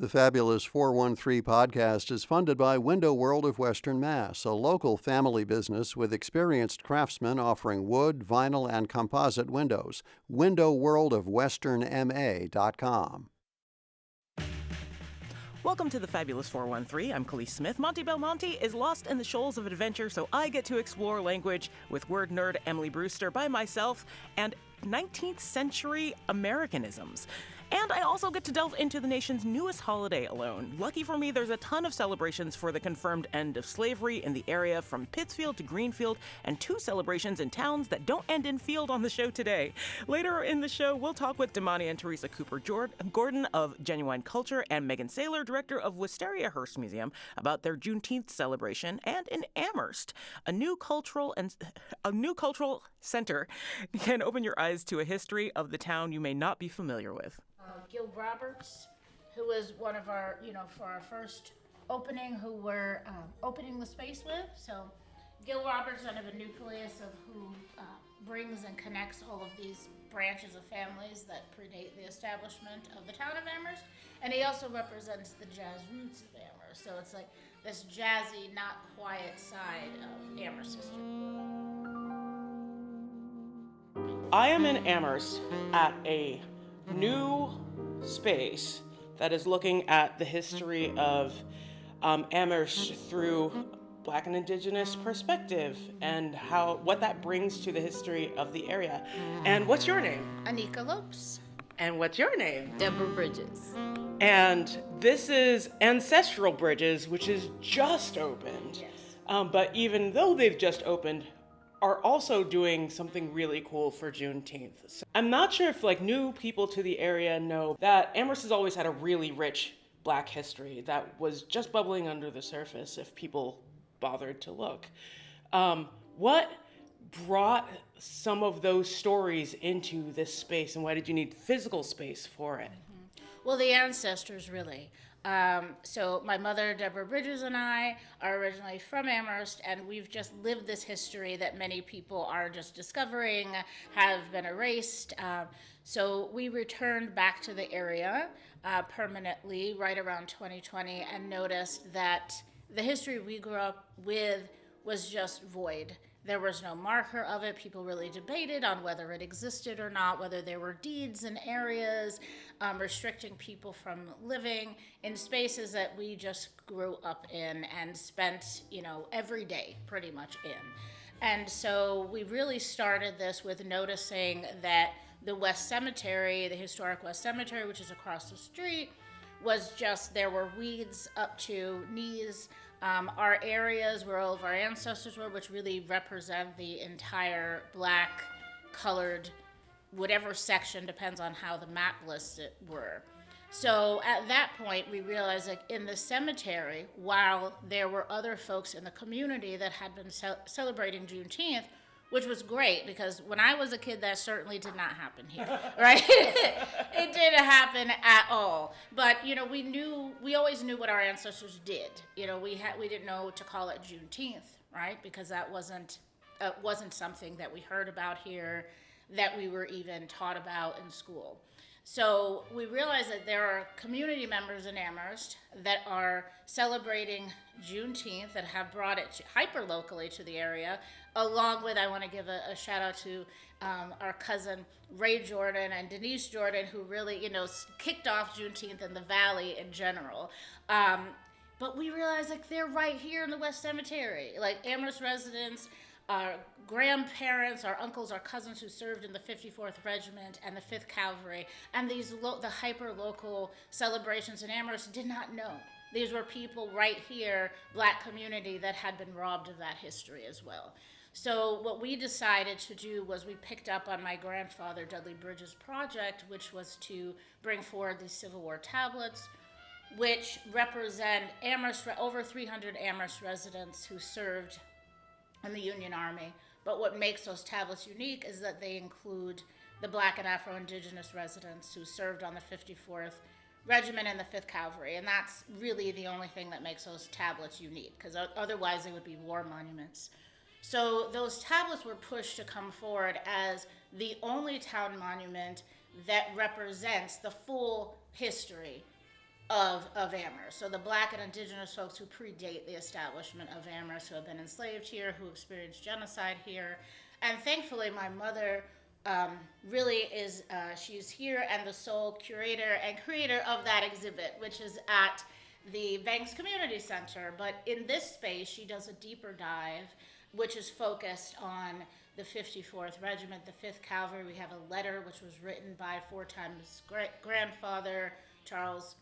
The Fabulous 413 podcast is funded by Window World of Western Mass, a local family business with experienced craftsmen offering wood, vinyl, and composite windows. WindowWorldOfWesternMA.com. Welcome to the Fabulous 413. I'm Khalees Smith. Monty Belmonte is lost in the shoals of adventure, so I get to explore language with word nerd Emily Brewster by myself and 19th century Americanisms. And I also get to delve into the nation's newest holiday alone. Lucky for me, there's a ton of celebrations for the confirmed end of slavery in the area from Pittsfield to Greenfield, and 2 celebrations in towns that don't end in field on the show today. Later in the show, we'll talk with Damani and Teresa Cooper-Gordon of Genuine Culture and Megan Saylor, director of Wisteria Hearst Museum, about their Juneteenth celebration. And in Amherst, a new cultural center can open your eyes to a history of the town you may not be familiar with. Gil Roberts, who was one of our, for our first opening, who we're opening the space with. So Gil Roberts, kind of a nucleus of who brings and connects all of these branches of families that predate the establishment of the town of Amherst. And he also represents the jazz roots of Amherst. So it's like this jazzy, not quiet side of Amherst history. I am in Amherst at a new space that is looking at the history of Amherst through Black and Indigenous perspective and what that brings to the history of the area. And what's your name? Anika Lopes. And what's your name? Deborah Bridges. And this is Ancestral Bridges, which is just opened. Yes. But even though they've just opened, are also doing something really cool for Juneteenth. So I'm not sure if new people to the area know that Amherst has always had a really rich Black history that was just bubbling under the surface if people bothered to look. What brought some of those stories into this space, and why did you need physical space for it? Well, the ancestors, really. So my mother, Deborah Bridges, and I are originally from Amherst, and we've just lived this history that many people are just discovering, have been erased. So we returned back to the area permanently right around 2020 and noticed that the history we grew up with was just void. There was no marker of it. People really debated on whether it existed or not, whether there were deeds in areas restricting people from living in spaces that we just grew up in and spent, every day pretty much in. And so we really started this with noticing that the West Cemetery, the historic West Cemetery, which is across the street, was just, there were weeds up to knees. Our areas where all of our ancestors were, which really represent the entire Black, colored, whatever section, depends on how the map lists it, were. So at that point, we realized in the cemetery, while there were other folks in the community that had been celebrating Juneteenth, which was great because when I was a kid, that certainly did not happen here, right? It didn't happen at all. But we always knew what our ancestors did. We didn't know to call it Juneteenth, right? Because that wasn't something that we heard about here, that we were even taught about in school. So we realized that there are community members in Amherst that are celebrating Juneteenth that have brought it hyper locally to the area, along with, I want to give a shout out to our cousin Ray Jordan and Denise Jordan, who really, kicked off Juneteenth in the Valley in general. But we realized they're right here in the West Cemetery, Amherst residents, our grandparents, our uncles, our cousins who served in the 54th Regiment and the 5th Cavalry, and the hyper-local celebrations in Amherst did not know. These were people right here, Black community, that had been robbed of that history as well. So what we decided to do was we picked up on my grandfather Dudley Bridges' project, which was to bring forward these Civil War tablets, which represent Amherst, over 300 Amherst residents who served in the Union Army. But what makes those tablets unique is that they include the Black and Afro-Indigenous residents who served on the 54th Regiment and the 5th Cavalry. And that's really the only thing that makes those tablets unique, because otherwise they would be war monuments. So those tablets were pushed to come forward as the only town monument that represents the full history of Amherst. So the Black and indigenous folks who predate the establishment of Amherst, who have been enslaved here, who experienced genocide here. And thankfully, my mother really is, she's here and the sole curator and creator of that exhibit, which is at the Banks Community Center. But in this space, she does a deeper dive, which is focused on the 54th Regiment, the 5th Cavalry. We have a letter which was written by four-time grandfather Charles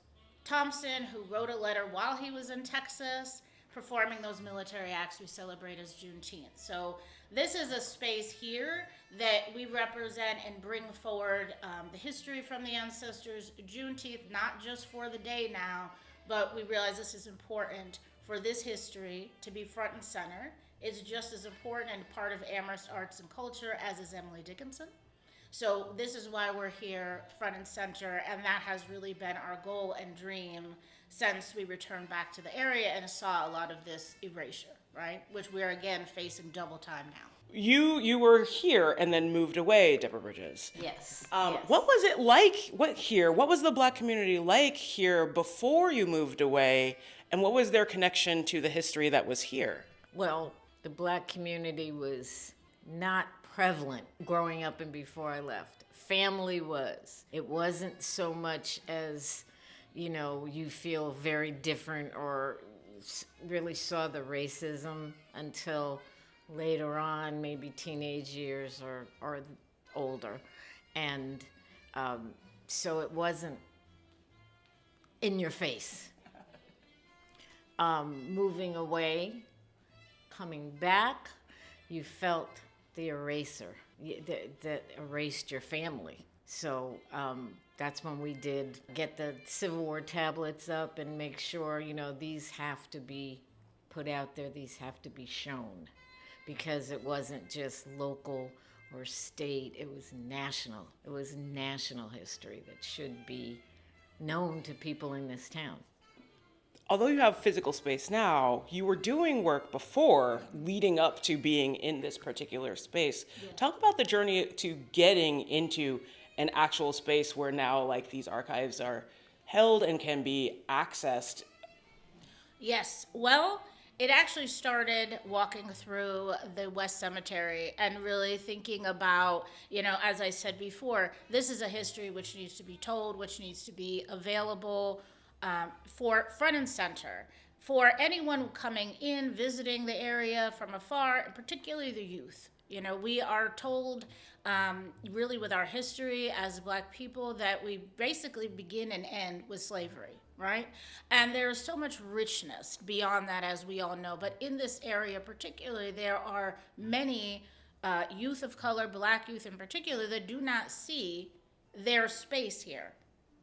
Thompson, who wrote a letter while he was in Texas performing those military acts we celebrate as Juneteenth. So this is a space here that we represent and bring forward the history from the ancestors. Juneteenth, not just for the day now, but we realize this is important for this history to be front and center. It's just as important and part of Amherst arts and culture as is Emily Dickinson. So this is why we're here front and center, and that has really been our goal and dream since we returned back to the area and saw a lot of this erasure, right? Which we're again facing double time now. You were here and then moved away, Deborah Bridges. Yes. What was it like What was the Black community like here before you moved away, and what was their connection to the history that was here? Well, the Black community was not prevalent growing up and before I left. Family was. It wasn't so much as, you feel very different or really saw the racism until later on, maybe teenage years or older. And so it wasn't in your face. Moving away, coming back, you felt the eraser that erased your family. So that's when we did get the Civil War tablets up and make sure, these have to be put out there, these have to be shown, because it wasn't just local or state, it was national. It was national history that should be known to people in this town. Although you have physical space now, you were doing work before leading up to being in this particular space. Yeah. Talk about the journey to getting into an actual space where now these archives are held and can be accessed. Yes, well, it actually started walking through the West Cemetery and really thinking about, as I said before, this is a history which needs to be told, which needs to be available for front and center for anyone coming in, visiting the area from afar, and particularly the youth. We are told really with our history as Black people that we basically begin and end with slavery, right? And there's so much richness beyond that, as we all know. But in this area particularly, there are many youth of color, Black youth in particular, that do not see their space here,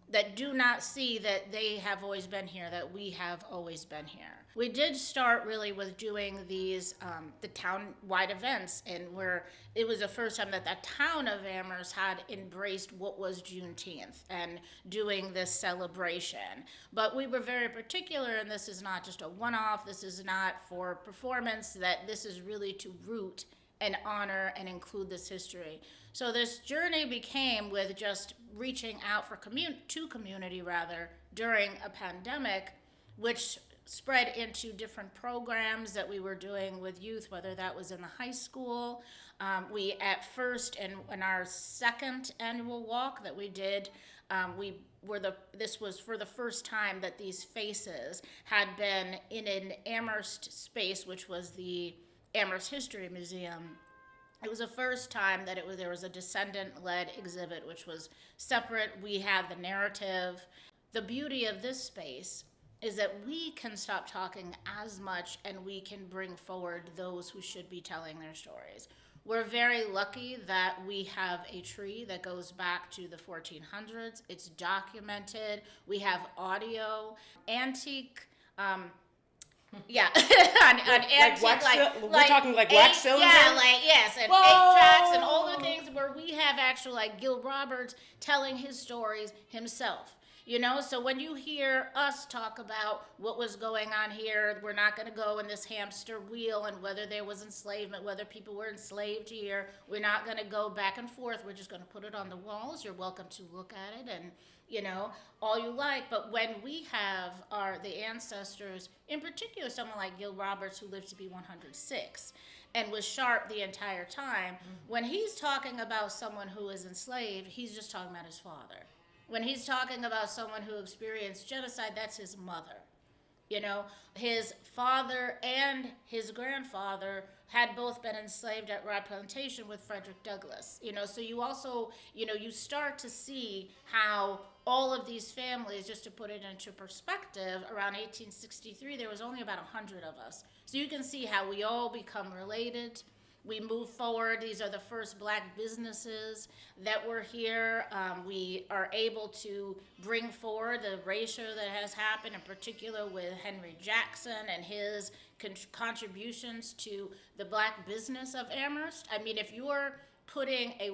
that do not see that they have always been here, that we have always been here. We did start really with doing these, the town-wide events, and where it was the first time that the town of Amherst had embraced what was Juneteenth and doing this celebration. But we were very particular, and this is not just a one-off, this is not for performance, that this is really to root and honor and include this history. So this journey became with just reaching out for community during a pandemic, which spread into different programs that we were doing with youth, whether that was in the high school. We at first, in our second annual walk that we did, this was for the first time that these faces had been in an Amherst space, which was the Amherst History Museum. It was the first time that there was a descendant-led exhibit, which was separate. We had the narrative. The beauty of this space is that we can stop talking as much and we can bring forward those who should be telling their stories. We're very lucky that we have a tree that goes back to the 1400s. It's documented. We have audio, antique, yeah, on antique, we're talking wax cylinder? Yeah, yes, and 8-tracks and all the things where we have actual, Gil Roberts telling his stories himself. So when you hear us talk about what was going on here, we're not going to go in this hamster wheel and whether there was enslavement, whether people were enslaved here. We're not going to go back and forth. We're just going to put it on the walls. You're welcome to look at it and, all you like. But when we have the ancestors, in particular someone like Gil Roberts, who lived to be 106 and was sharp the entire time, when he's talking about someone who is enslaved, he's just talking about his father. When he's talking about someone who experienced genocide, that's his mother. His father and his grandfather had both been enslaved at Rod Plantation with Frederick Douglass. So you also, you start to see how all of these families, just to put it into perspective, around 1863, there was only about 100 of us. So you can see how we all become related. We move forward. These are the first Black businesses that were here. We are able to bring forward the erasure that has happened, in particular with Henry Jackson and his contributions to the Black business of Amherst. I mean, if you're putting a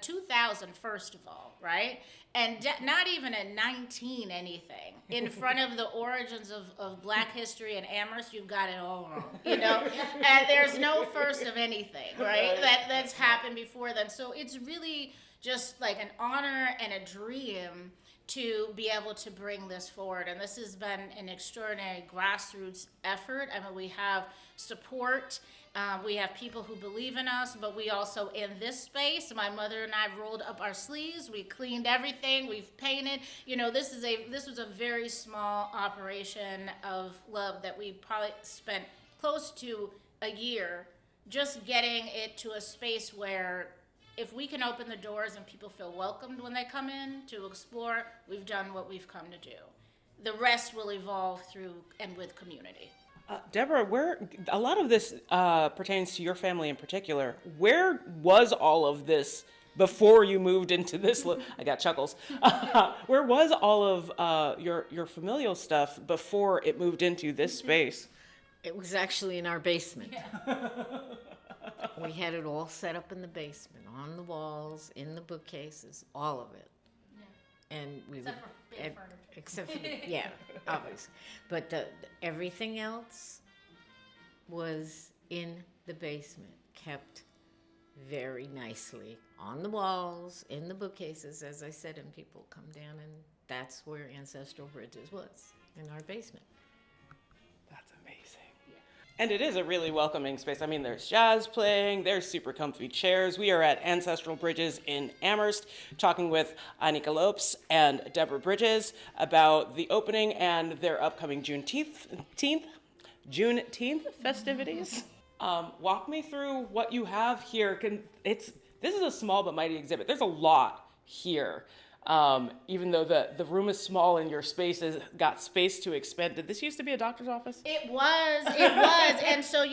2000, first of all, right? And not even a 19 anything in front of the origins of Black history in Amherst, you've got it all wrong, And there's no first of anything, right? That's happened before then. So it's really just like an honor and a dream to be able to bring this forward. And this has been an extraordinary grassroots effort. I mean, we have support. We have people who believe in us, but we also, in this space, my mother and I rolled up our sleeves. We cleaned everything. We've painted. This was a very small operation of love that we probably spent close to a year just getting it to a space where if we can open the doors and people feel welcomed when they come in to explore, we've done what we've come to do. The rest will evolve through and with community. Deborah, a lot of this pertains to your family in particular. Where was all of this before you moved into this? I got chuckles. Where was all of your familial stuff before it moved into this space? It was actually in our basement. We had it all set up in the basement, on the walls, in the bookcases, all of it. Yeah. And we except for big furniture. Except for obviously. But everything else was in the basement, kept very nicely on the walls, in the bookcases, as I said, and people come down, and that's where Ancestral Bridges was, in our basement. That's amazing. And it is a really welcoming space. I mean, there's jazz playing, there's super comfy chairs. We are at Ancestral Bridges in Amherst, talking with Anika Lopes and Deborah Bridges about the opening and their upcoming Juneteenth festivities. Walk me through what you have here. This is a small but mighty exhibit. There's a lot here. Even though the room is small and your space has got space to expand. Did this used to be a doctor's office? It was. And so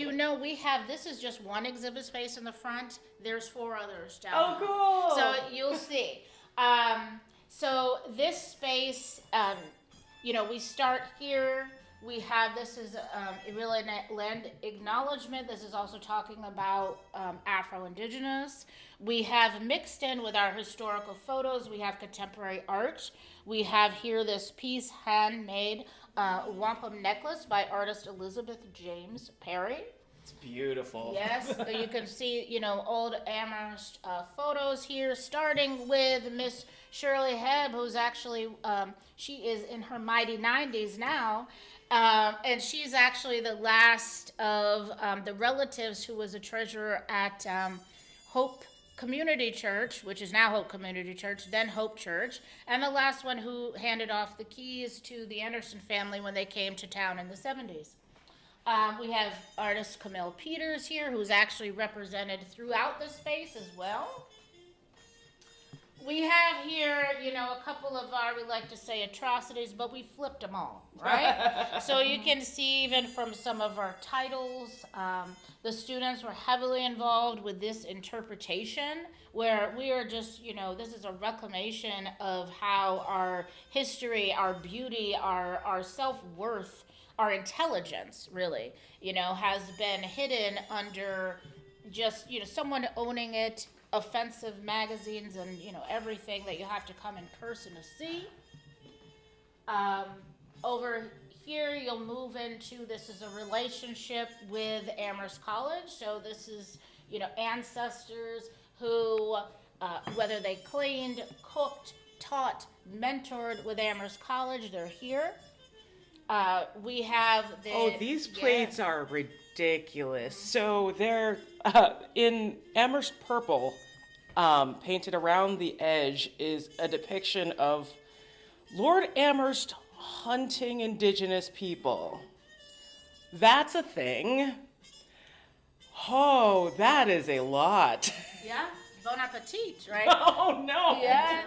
this is just one exhibit space in the front. There's 4 others down. Oh, cool. So you'll see. So this space, we start here. We have, this is really land acknowledgement. This is also talking about Afro-Indigenous. We have mixed in with our historical photos, we have contemporary art. We have here this piece, handmade wampum necklace by artist Elizabeth James Perry. It's beautiful. Yes, so you can see, old Amherst photos here, starting with Miss Shirley Hebb, who's actually, she is in her mighty 90s now. And she's actually the last of the relatives who was a treasurer at Hope Community Church, which is now Hope Community Church, then Hope Church, and the last one who handed off the keys to the Anderson family when they came to town in the 70s. We have artist Camille Peters here, who's actually represented throughout the space as well. We have here, a couple of our, we like to say atrocities, but we flipped them all, right? So you can see even from some of our titles, the students were heavily involved with this interpretation, where we are just, this is a reclamation of how our history, our beauty, our self-worth, our intelligence, really, has been hidden under just, someone owning it, offensive magazines and everything that you have to come in person to see. Over here, you'll move into, this is a relationship with Amherst College. So this is, ancestors who, whether they cleaned, cooked, taught, mentored with Amherst College, they're here. We have these plates are ridiculous. So they're in Amherst purple, painted around the edge is a depiction of Lord Amherst hunting indigenous people. That's a thing. Oh, that is a lot. Yeah, bon appetit, right? Oh no. Yeah,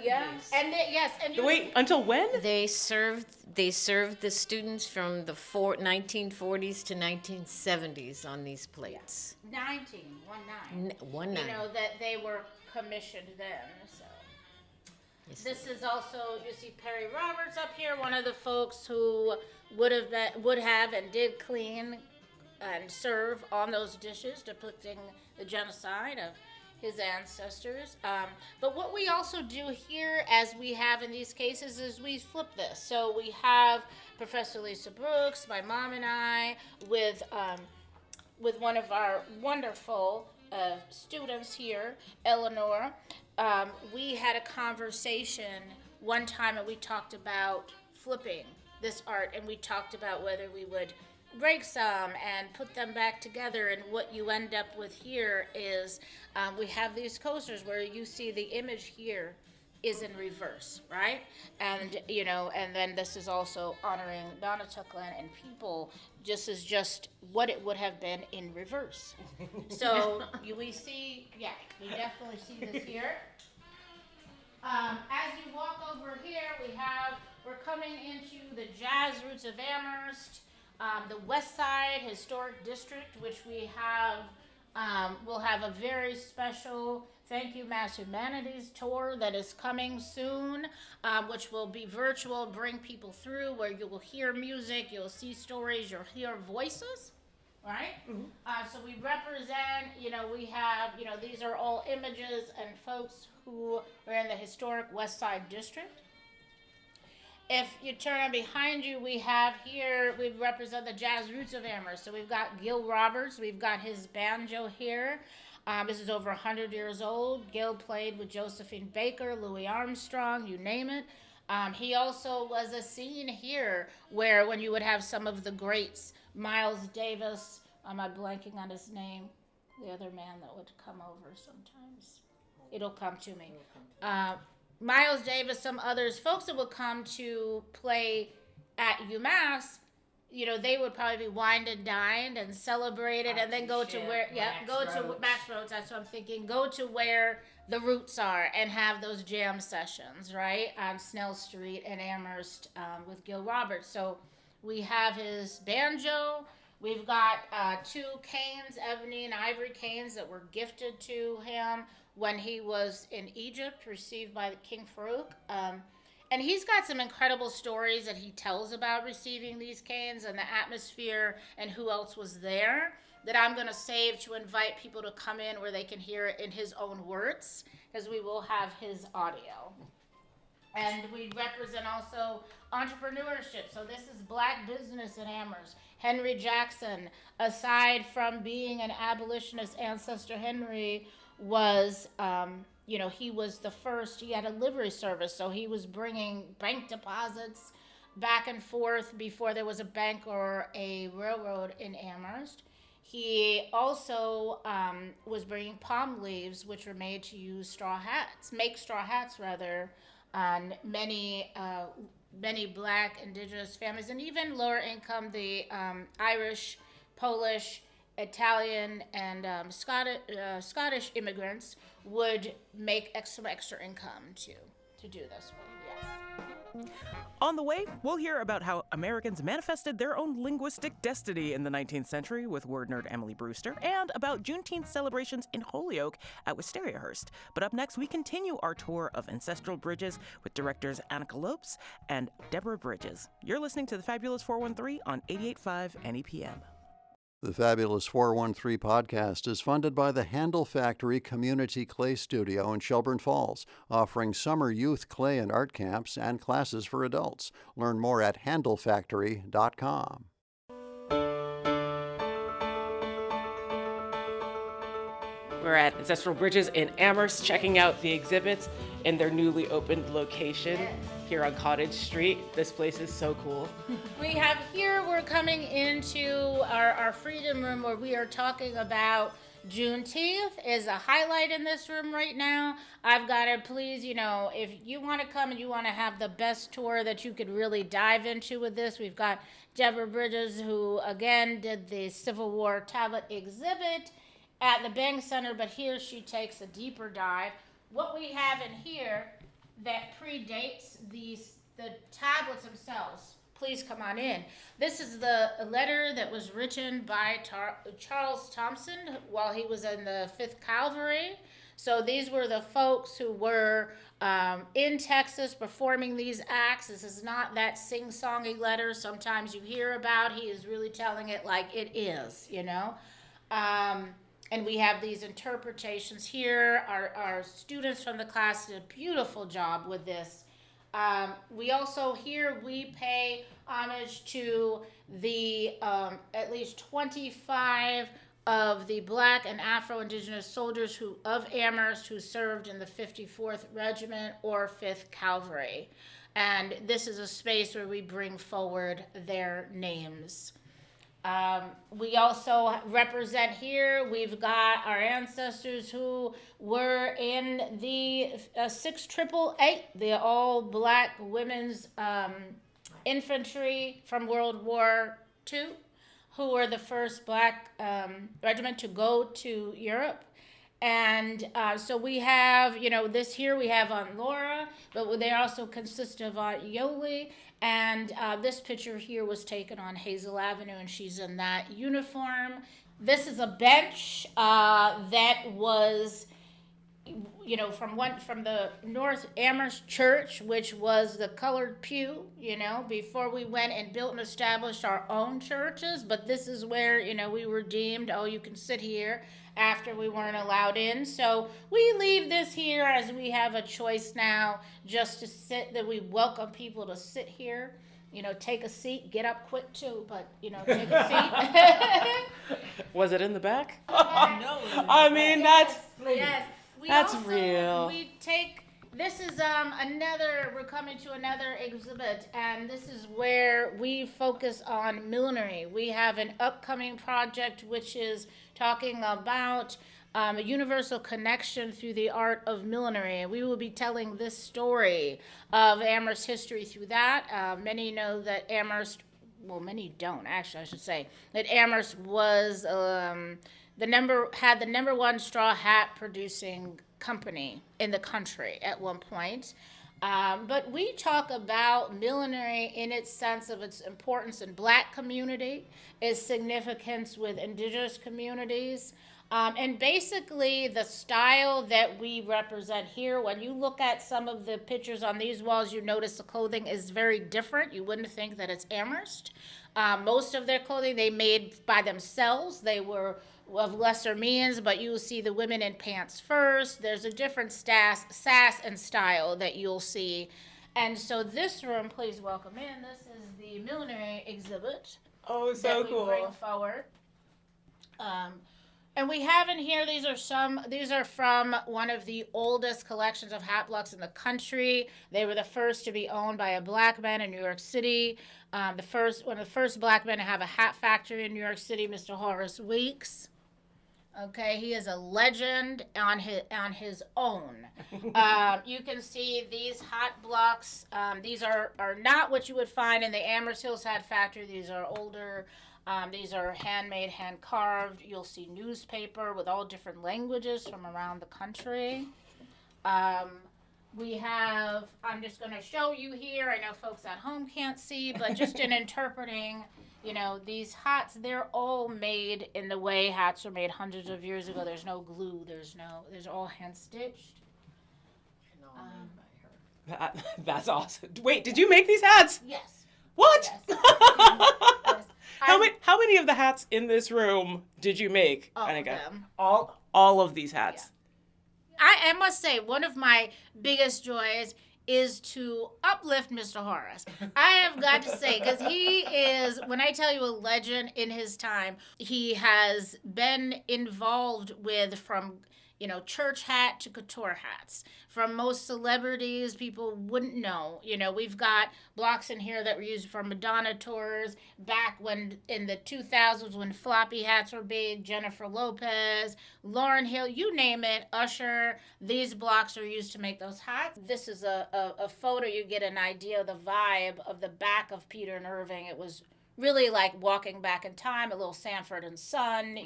yeah. And Wait, until when? They served the students from the 1940s to 1970s on these plates. 19. That they were commissioned then. So this is also, you see Perry Roberts up here, one of the folks who would have and did clean and serve on those dishes depicting the genocide of his ancestors. But what we also do here, as we have in these cases, is we flip this. So we have Professor Lisa Brooks, my mom and I, with one of our wonderful students here, Eleanor. We had a conversation one time and we talked about flipping this art, and we talked about whether we would break some and put them back together, and what you end up with here is we have these coasters where you see the image here is in reverse, right? And and then this is also honoring Nonotuckland and people. This is just what it would have been in reverse. So we definitely see this here. As you walk over here, we're coming into the jazz roots of Amherst. The West Side Historic District, which we have, will have a very special Thank You Mass Humanities tour that is coming soon, which will be virtual, bring people through, where you will hear music, you'll see stories, you'll hear voices, right? Mm-hmm. So we represent, we have, these are all images and folks who are in the historic West Side District. If you turn on behind you, we represent the jazz roots of Amherst. So we've got Gil Roberts, we've got his banjo here. This is over 100 years old. Gil played with Josephine Baker, Louis Armstrong, you name it. He also was a scene here where when you would have some of the greats, Miles Davis, am I blanking on his name? The other man that would come over sometimes. It'll come to me. Miles Davis, some others, folks that would come to play at UMass, they would probably be wined and dined and celebrated, and then go to Max Roads. That's what I'm thinking. Go to where the roots are and have those jam sessions, right, on Snell Street in Amherst with Gil Roberts. So we have his banjo. We've got 2 canes, ebony and ivory canes, that were gifted to him when he was in Egypt, received by King Farouk. And he's got some incredible stories that he tells about receiving these canes and the atmosphere and who else was there, that I'm going to save to invite people to come in where they can hear it in his own words, because we will have his audio. And we represent also entrepreneurship. So this is Black business in Amherst. Henry Jackson, aside from being an abolitionist ancestor, Henry was, he was the first. He had a livery service, so he was bringing bank deposits back and forth before there was a bank or a railroad in Amherst. He also was bringing palm leaves, which were made to make straw hats, on many Black indigenous families, and even lower income, the Irish, Polish, Italian, and Scottish immigrants would make extra income to do this with. Yes. On the way, we'll hear about how Americans manifested their own linguistic destiny in the 19th century with word nerd Emily Brewster, and about Juneteenth celebrations in Holyoke at Wistariahurst. But up next, we continue our tour of ancestral bridges with directors Annika Lopes and Deborah Bridges. You're listening to the Fabulous 413 on 88.5 NEPM. The Fabulous 413 podcast is funded by the Handle Factory Community Clay Studio in Shelburne Falls, offering summer youth clay and art camps and classes for adults. Learn more at handlefactory.com. We're at Ancestral Bridges in Amherst, checking out the exhibits in their newly opened location here on Cottage Street. This place is so cool. We have here, we're coming into our Freedom Room where we are talking about Juneteenth is a highlight in this room right now. I've got to please, if you want to come and you want to have the best tour that you could really dive into with this, we've got Deborah Bridges, who again did the Civil War tablet exhibit at the Bank Center, but here she takes a deeper dive. What we have in here that predates the tablets themselves. Please come on in. This is the letter that was written by Charles Thompson while he was in the 5th Cavalry. So these were the folks who were in Texas performing these acts. This is not that sing-songy letter sometimes you hear about. He is really telling it like it is, And we have these interpretations here. Our students from the class did a beautiful job with this. We also here, we pay homage to the at least 25 of the Black and Afro-Indigenous soldiers of Amherst who served in the 54th Regiment or 5th Cavalry. And this is a space where we bring forward their names. We also represent here, we've got our ancestors who were in the 688, the all-Black women's infantry from World War II, who were the first Black regiment to go to Europe. And so we have, this here we have Aunt Laura, but they also consist of Aunt Yoli. And this picture here was taken on Hazel Avenue, and she's in that uniform. This is a bench that was, from the North Amherst Church, which was the colored pew, before we went and built and established our own churches. But this is where, we were deemed, you can sit here, after we weren't allowed in. So we leave this here as we have a choice now just to sit, that we welcome people to sit here, take a seat, get up quick too, but, take a seat. Was it in the back? No. I mean, Yes. We That's also, real. This is we're coming to another exhibit, and this is where we focus on millinery. We have an upcoming project which is talking about a universal connection through the art of millinery. And we will be telling this story of Amherst history through that. Many know that Amherst, many don't actually, I should say, that Amherst was had the number one straw hat producing company in the country at one point. But we talk about millinery in its sense of its importance in Black community, its significance with Indigenous communities, and basically the style that we represent here. When you look at some of the pictures on these walls, you notice the clothing is very different. You wouldn't think that it's Amherst. Most of their clothing they made by themselves. They were of lesser means, but you'll see the women in pants first. There's a different sass and style that you'll see. And so this room, please welcome in. This is the millinery exhibit. Oh, so that cool. We bring forward. And we have in here, these are from one of the oldest collections of hat blocks in the country. They were the first to be owned by a Black man in New York City. One of the first Black men to have a hat factory in New York City, Mr. Horace Weeks. Okay, he is a legend on his own. You can see these hat blocks. These are not what you would find in the Amherst Hills Hat Factory. These are older. These are handmade, hand-carved. You'll see newspaper with all different languages from around the country. We have, I'm just going to show you here. I know folks at home can't see, but just in interpreting, these hats, they're all made in the way hats were made hundreds of years ago. There's no glue. There's all hand-stitched. That's awesome. Wait, did you make these hats? Yes. What? Yes. How many many of the hats in this room did you make, All of Annika? them. All of these hats. I must say, one of my biggest joys is to uplift Mr. Horace. I have got to say, because he is, when I tell you a legend in his time, he has been involved with from, church hat to couture hats. From most celebrities, people wouldn't know. We've got blocks in here that were used for Madonna tours back when in the 2000s when floppy hats were big. Jennifer Lopez, Lauryn Hill, you name it, Usher. These blocks are used to make those hats. This is a photo. You get an idea of the vibe of the back of Peter and Irving. It was really like walking back in time, a little Sanford and Son,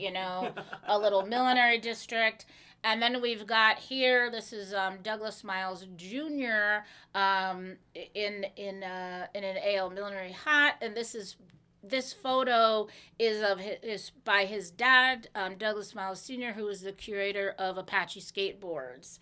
a little millinery district. And then we've got here, this is Douglas Miles Jr. In an A.L. millinery hat, and this photo is by his dad, Douglas Miles Sr., who is the curator of Apache skateboards.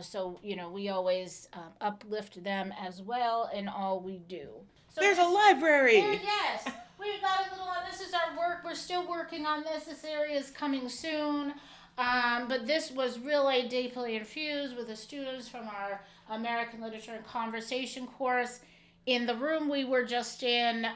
So we always uplift them as well in all we do. So There's a library. Yes, we've got a little. This is our work. We're still working on this. This area is coming soon. But this was really deeply infused with the students from our American Literature and Conversation course. In the room we were just in,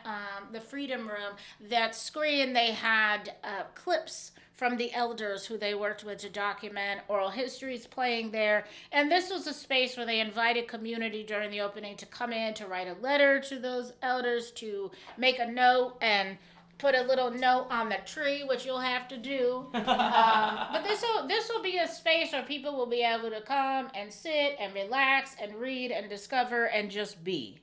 the Freedom Room, that screen, they had clips from the elders who they worked with to document oral histories playing there. And this was a space where they invited community during the opening to come in, to write a letter to those elders, to make a note and put a little note on the tree, which you'll have to do. But this will be a space where people will be able to come and sit and relax and read and discover and just be,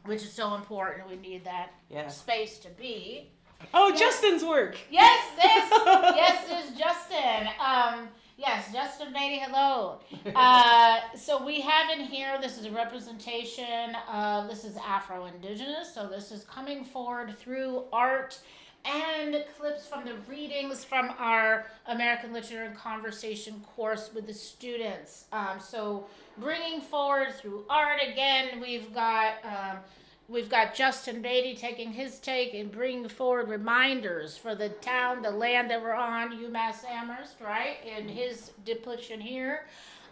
which is so important. We need that space to be. Oh, Justin's work. Yes, this is Justin. Yes, Justin Beatty, hello. So we have in here, this is a representation of, this is Afro-Indigenous, so this is coming forward through art and clips from the readings from our American Literature and Conversation course with the students. So bringing forward through art, again, we've got Justin Beatty taking his take and bringing forward reminders for the town, the land that we're on, UMass Amherst, right, in his depiction here.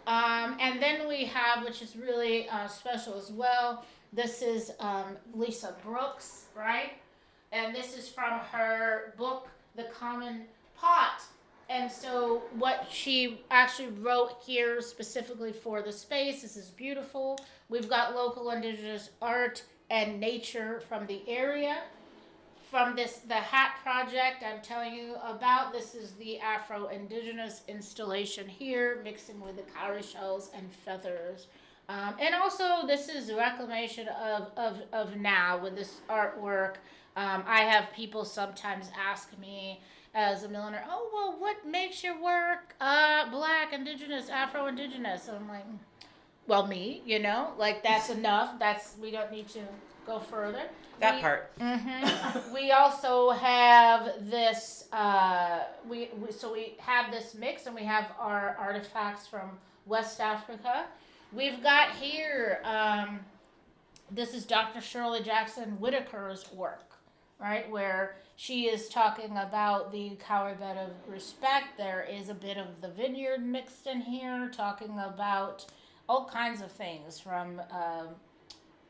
And then we have, which is really special as well, this is Lisa Brooks, right? And this is from her book, The Common Pot. And so what she actually wrote here specifically for the space, this is beautiful. We've got local indigenous art and nature from the area. From the hat project I'm telling you about, this is the Afro-Indigenous installation here, mixing with the cowrie shells and feathers. And also this is reclamation of now with this artwork. I have people sometimes ask me as a milliner, oh, well, what makes your work Black, Indigenous, Afro-Indigenous? And I'm like, well, me, that's enough. We don't need to go further. Part. Mm-hmm. We also have this, we have this mix, and we have our artifacts from West Africa. We've got here, this is Dr. Shirley Jackson Whitaker's work, right, where she is talking about the cowrie bed of respect. There is a bit of the vineyard mixed in here, talking about all kinds of things from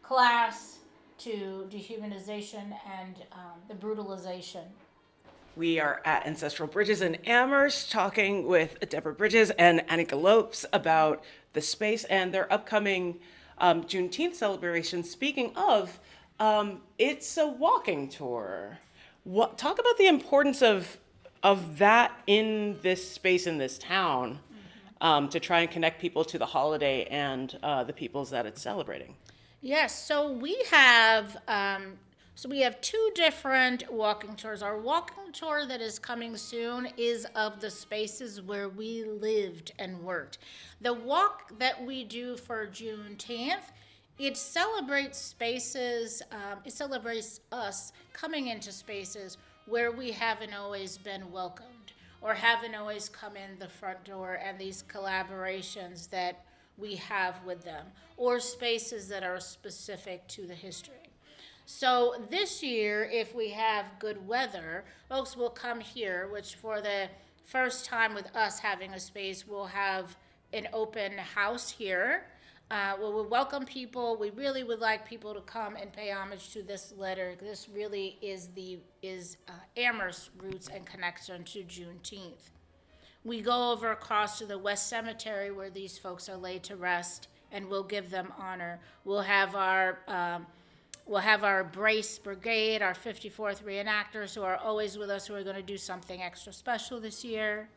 class to dehumanization and the brutalization. We are at Ancestral Bridges in Amherst talking with Deborah Bridges and Annika Lopes about the space and their upcoming Juneteenth celebration. Speaking of, it's a walking tour. Talk about the importance of that in this space, in this town, to try and connect people to the holiday and the peoples that it's celebrating. Yes, so we have two different walking tours. Our walking tour that is coming soon is of the spaces where we lived and worked. The walk that we do for Juneteenth, it celebrates spaces, it celebrates us coming into spaces where we haven't always been welcomed or haven't always come in the front door, and these collaborations that we have with them, or spaces that are specific to the history. So this year, if we have good weather, folks will come here, which for the first time with us having a space, we'll have an open house here. We'll welcome people. We really would like people to come and pay homage to this letter. This really is Amherst's roots and connection to Juneteenth. We go over across to the West Cemetery where these folks are laid to rest, and we'll give them honor. We'll have our Brace Brigade, our 54th reenactors who are always with us, who are going to do something extra special this year.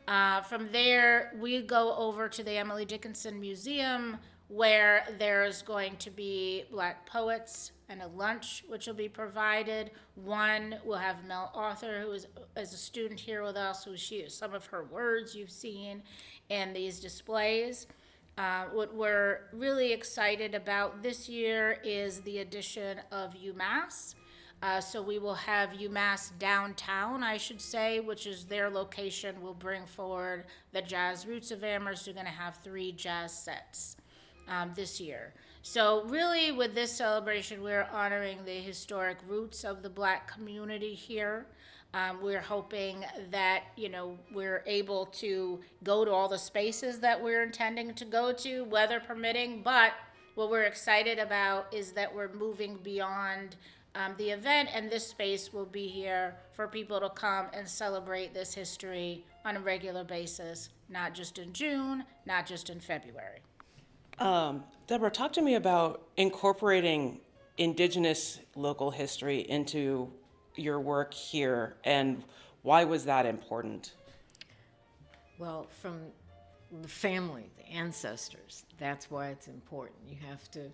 From there, we go over to the Emily Dickinson Museum, where there's going to be Black poets and a lunch which will be provided. One, we'll have Mel Arthur, who is a student here with us, some of her words you've seen in these displays. What we're really excited about this year is the addition of UMass. So we will have UMass downtown, I should say, which is their location. We'll bring forward the Jazz Roots of Amherst. We're going to have 3 jazz sets this year. So really, with this celebration, we're honoring the historic roots of the Black community here. We're hoping that, we're able to go to all the spaces that we're intending to go to, weather permitting, but what we're excited about is that we're moving beyond the event, and this space will be here for people to come and celebrate this history on a regular basis, not just in June, not just in February. Deborah, talk to me about incorporating Indigenous local history into your work here, and why was that important? Well, from the family, the ancestors, that's why it's important. You have to,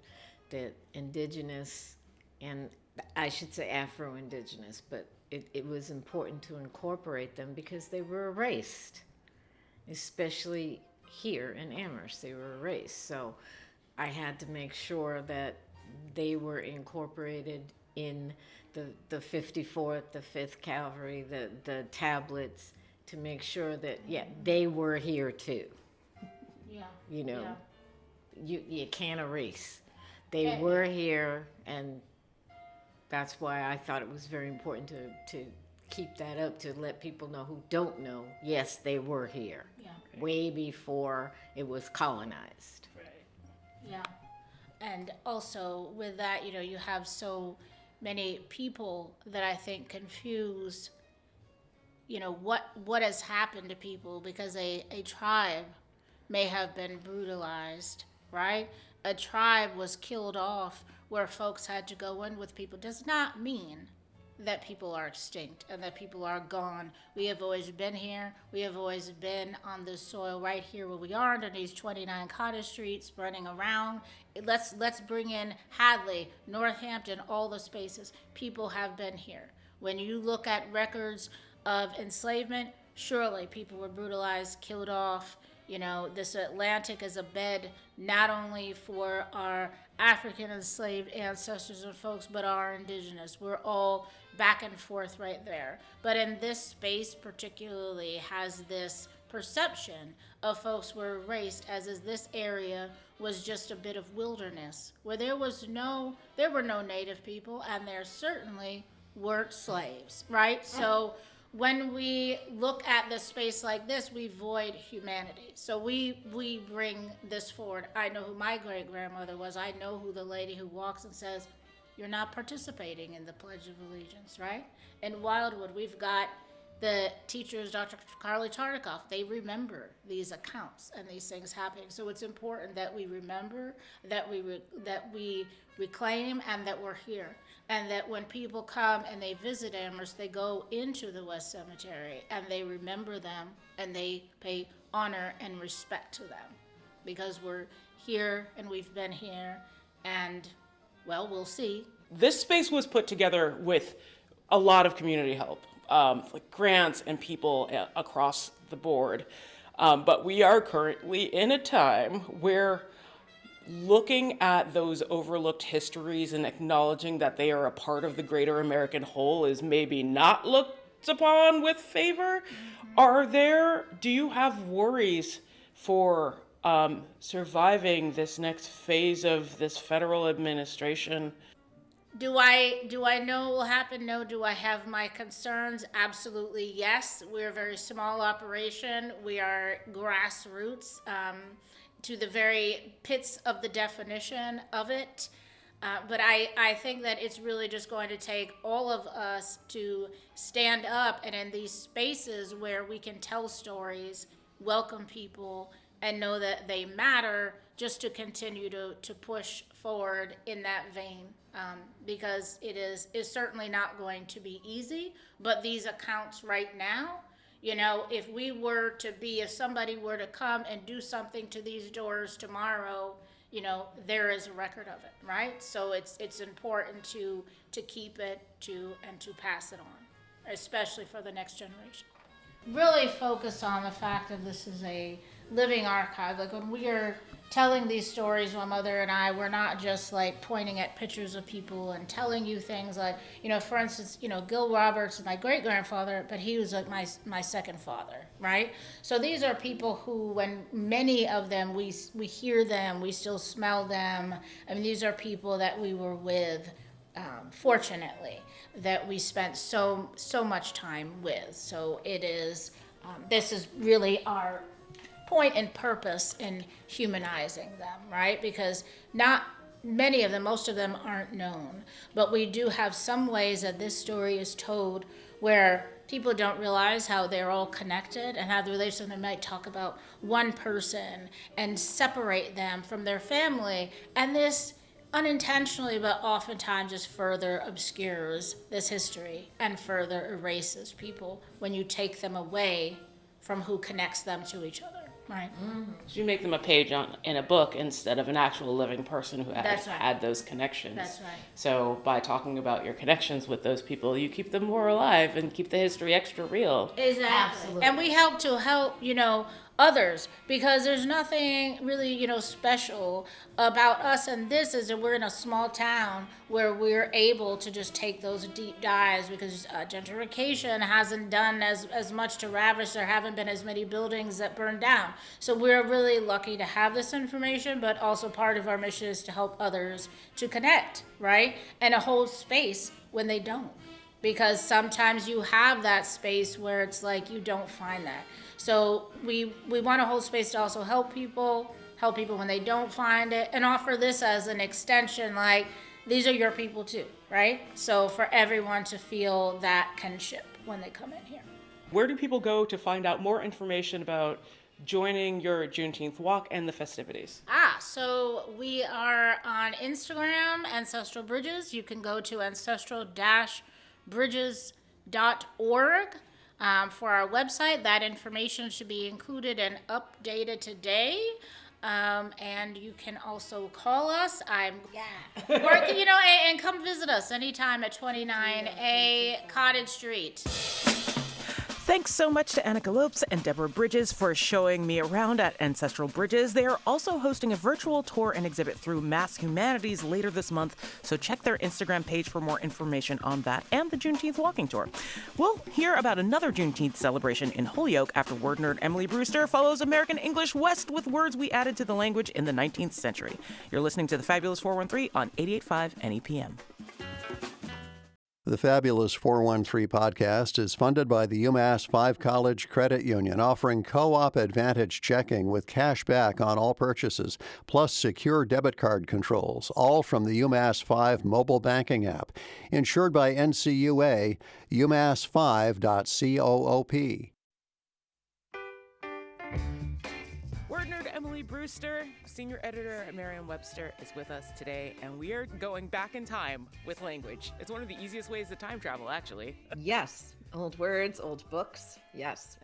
the Indigenous, and I should say Afro-Indigenous, but it was important to incorporate them because they were erased, especially here in Amherst, they were erased. So I had to make sure that they were incorporated in the 54th, the 5th Cavalry, the tablets, to make sure that, they were here too. Yeah. You can't erase. They were here, and that's why I thought it was very important to keep that up, to let people know who don't know, yes, they were here. Yeah. Way before it was colonized. Right. Yeah. And also with that, you have so many people that I think confuse, what has happened to people, because a tribe may have been brutalized, right? A tribe was killed off where folks had to go in with people. Does not mean that people are extinct and that people are gone. We have always been here. We have always been on this soil right here where we are, under these 29 cottage streets, running around. Let's bring in Hadley, Northampton, all the spaces. People have been here. When you look at records of enslavement, surely people were brutalized, killed off. This Atlantic is a bed not only for our African enslaved ancestors and folks, but our Indigenous. We're all back and forth right there. But in this space particularly has this perception of folks were erased, as is this area was just a bit of wilderness where there were no native people, and there certainly weren't slaves, right? So when we look at the space like this, we void humanity. So we bring this forward. I know who my great-grandmother was. I know who the lady who walks and says, "You're not participating in the Pledge of Allegiance," right? In Wildwood, we've got the teachers, Dr. Carly Tartikoff. They remember these accounts and these things happening. So it's important that we remember, that we reclaim, and that we're here. And that when people come and they visit Amherst, they go into the West Cemetery and they remember them and they pay honor and respect to them, because we're here and we've been here, and, well, we'll see. This space was put together with a lot of community help, like grants and people across the board. But we are currently in a time where looking at those overlooked histories and acknowledging that they are a part of the greater American whole is maybe not looked upon with favor. Do you have worries for surviving this next phase of this federal administration? Do I know it will happen? No. Do I have my concerns? Absolutely yes. We're a very small operation. We are grassroots, to the very pits of the definition of it. But I think that it's really just going to take all of us to stand up and in these spaces where we can tell stories, welcome people, and know that they matter, just to continue to push forward in that vein. Because is certainly not going to be easy, but these accounts right now, if somebody were to come and do something to these doors tomorrow, there is a record of it, right? So it's important to keep it and to pass it on, especially for the next generation. Really focus on the fact that this is a living archive. Like when we are telling these stories, my mother and I, we're not just like pointing at pictures of people and telling you things like, for instance, Gil Roberts is my great grandfather, but he was like my second father, right? So these are people who, when many of them, we hear them, we still smell them. I mean, these are people that we were with, fortunately, that we spent so much time with. So it is, this is really our point and purpose in humanizing them, right? Because not many of them, most of them aren't known, but we do have some ways that this story is told where people don't realize how they're all connected and how the relation. They might talk about one person and separate them from their family, and this unintentionally, but oftentimes just further obscures this history and further erases people when you take them away from who connects them to each other. Right. So you make them a page in a book instead of an actual living person who That's right. had those connections. That's right. So by talking about your connections with those people, you keep them more alive and keep the history extra real. Exactly. Absolutely. And we help others, because there's nothing really, special about us. And this is that we're in a small town where we're able to just take those deep dives, because gentrification hasn't done as much to ravish. There haven't been as many buildings that burned down. So we're really lucky to have this information, but also part of our mission is to help others to connect, right? And to hold space when they don't. Because sometimes you have that space where it's like you don't find that. So we want to hold space to also help people when they don't find it, and offer this as an extension, like these are your people too, right? So for everyone to feel that kinship when they come in here. Where do people go to find out more information about joining your Juneteenth walk and the festivities? So we are on Instagram, Ancestral Bridges. You can go to ancestral-bridges.org. For our website. That information should be included and updated today. And you can also call us. I'm working, and come visit us anytime at 29A Cottage Street. Thanks so much to Annika Lopes and Deborah Bridges for showing me around at Ancestral Bridges. They are also hosting a virtual tour and exhibit through Mass Humanities later this month, so check their Instagram page for more information on that and the Juneteenth walking tour. We'll hear about another Juneteenth celebration in Holyoke after word nerd Emily Brewster follows American English west with words we added to the language in the 19th century. You're listening to the Fabulous 413 on 88.5 NEPM. The Fabulous 413 podcast is funded by the UMass 5 College Credit Union, offering Co-op Advantage checking with cash back on all purchases, plus secure debit card controls, all from the UMass 5 mobile banking app. Insured by NCUA, umass5.coop. Word nerd Emily Brewster, senior editor at Merriam-Webster, is with us today, and we are going back in time with language. It's one of the easiest ways to time travel, actually. Yes. Old words, old books. Yes.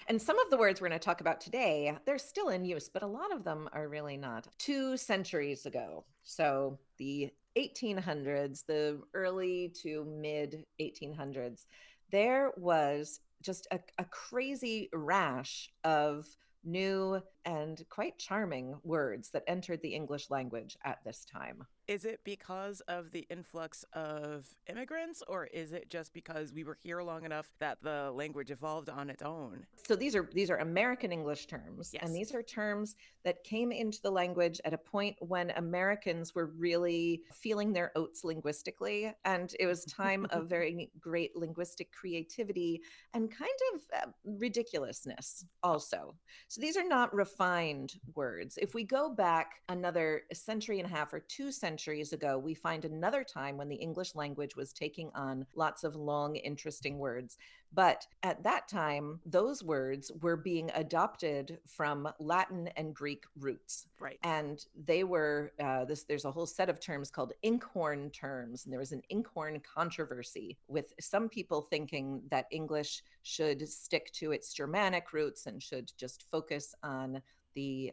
And some of the words we're going to talk about today, they're still in use, but a lot of them are really not. 2 centuries ago, so the 1800s, the early to mid 1800s, there was just a crazy rash of new and quite charming words that entered the English language at this time. Is it because of the influx of immigrants, or is it just because we were here long enough that the language evolved on its own? So these are American English terms, Yes. and these are terms that came into the language at a point when Americans were really feeling their oats linguistically, and it was time of very great linguistic creativity and kind of ridiculousness also. So these are not refined words. If we go back another century and a half or 2 centuries ago, we find another time when the English language was taking on lots of long, interesting words. But at that time, those words were being adopted from Latin and Greek roots. Right. And they were, there's a whole set of terms called inkhorn terms. And there was an inkhorn controversy with some people thinking that English should stick to its Germanic roots and should just focus on the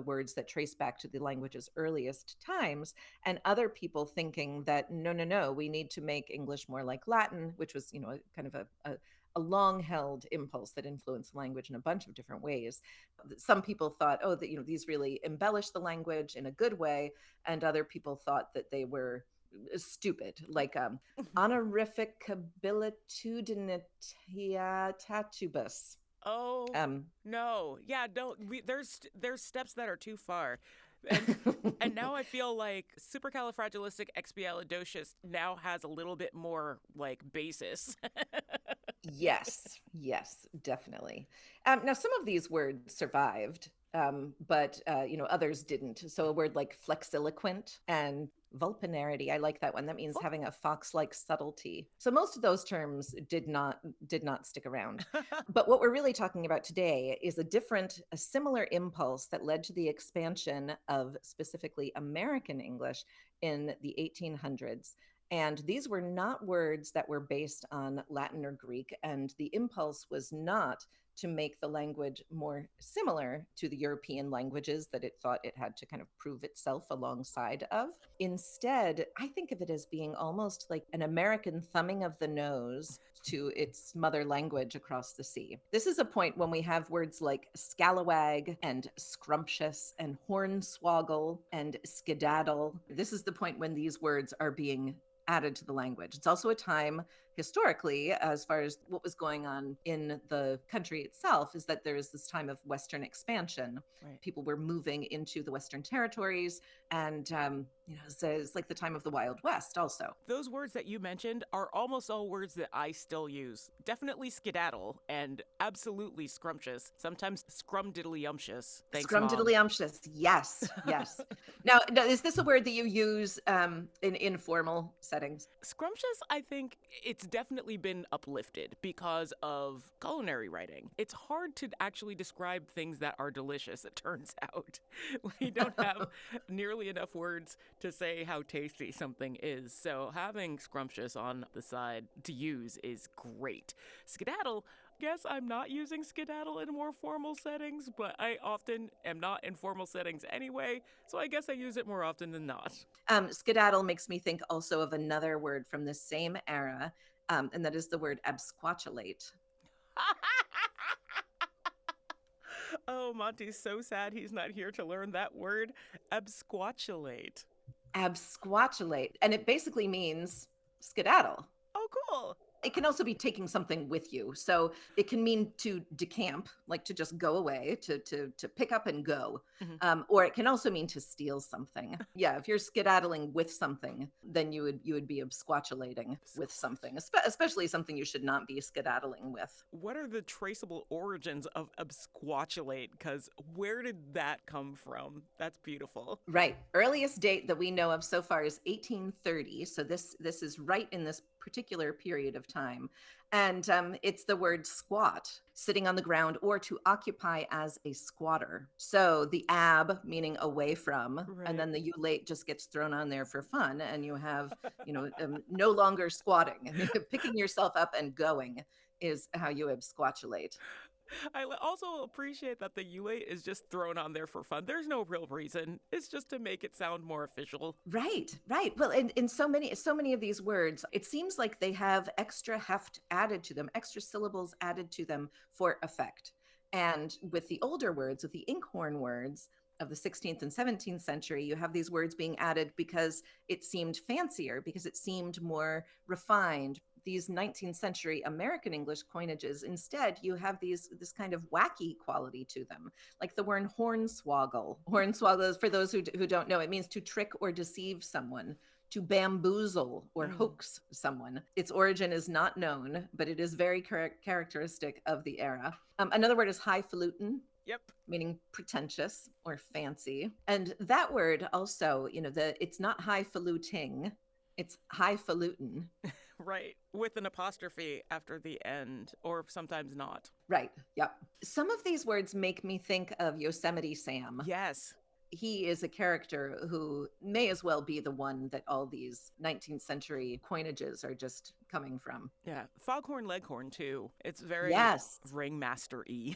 words that trace back to the language's earliest times, and other people thinking that no, we need to make English more like Latin, which was kind of a long held impulse that influenced language in a bunch of different ways. Some people thought, oh, that these really embellish the language in a good way, and other people thought that they were stupid, like honorificabilitudinitia tatubus. Oh, no. Yeah, there's steps that are too far. And now I feel like supercalifragilisticexpialidocious now has a little bit more like basis. Yes, definitely. Now, some of these words survived, but others didn't. So a word like flexiloquent and vulpinarity, I like that one. That means having a fox-like subtlety. So most of those terms did not stick around. But what we're really talking about today is a similar impulse that led to the expansion of specifically American English in the 1800s. And these were not words that were based on Latin or Greek. And the impulse was not to make the language more similar to the European languages that it thought it had to kind of prove itself alongside of. Instead, I think of it as being almost like an American thumbing of the nose to its mother language across the sea. This is a point when we have words like scalawag and scrumptious and hornswoggle and skedaddle. This is the point when these words are being added to the language. It's also a time historically, as far as what was going on in the country itself, is that there is this time of Western expansion. Right. People were moving into the Western territories, and it's like the time of the Wild West also. Those words that you mentioned are almost all words that I still use. Definitely skedaddle and absolutely scrumptious. Sometimes scrumdiddlyumptious. Thanks, Mom. Scrumdiddlyumptious. Yes. Now, is this a word that you use in informal settings? Scrumptious, I think it's definitely been uplifted because of culinary writing. It's hard to actually describe things that are delicious, it turns out. We don't have nearly enough words to say how tasty something is. So having scrumptious on the side to use is great. Skedaddle, guess I'm not using skedaddle in more formal settings, but I often am not in formal settings anyway, so I guess I use it more often than not. Skedaddle makes me think also of another word from the same era, and that is the word absquatulate. Oh, Monty's so sad he's not here to learn that word. Absquatulate. Absquatulate. And it basically means skedaddle. Oh, cool. It can also be taking something with you. So it can mean to decamp, like to just go away, to pick up and go. Mm-hmm. Or it can also mean to steal something. Yeah, if you're skedaddling with something, then you would be absquatulating with something, especially something you should not be skedaddling with. What are the traceable origins of absquatulate? Because where did that come from? That's beautiful. Right. Earliest date that we know of so far is 1830. So this is right in this particular period of time. And it's the word squat, sitting on the ground, or to occupy as a squatter. So the ab meaning away from, right. And then the ulate just gets thrown on there for fun. And you have, no longer squatting. Picking yourself up and going is how you absquatulate. I also appreciate that the ulate is just thrown on there for fun. There's no real reason. It's just to make it sound more official. Right. Well, in so many of these words, it seems like they have extra heft added to them, extra syllables added to them for effect. And with the older words, with the inkhorn words of the 16th and 17th century, you have these words being added because it seemed fancier, because it seemed more refined. These 19th century American English coinages, instead, you have this kind of wacky quality to them, like the word hornswoggle. Hornswoggle, for those who don't know, it means to trick or deceive someone, to bamboozle or hoax someone. Its origin is not known, but it is very characteristic of the era. Another word is highfalutin. Yep. Meaning pretentious or fancy. And that word also, it's not highfalutin, it's highfalutin. Right. With an apostrophe after the end, or sometimes not. Right. Yep. Some of these words make me think of Yosemite Sam. Yes. He is a character who may as well be the one that all these 19th century coinages are just coming from. Yeah. Foghorn Leghorn, too. It's very ringmaster-y.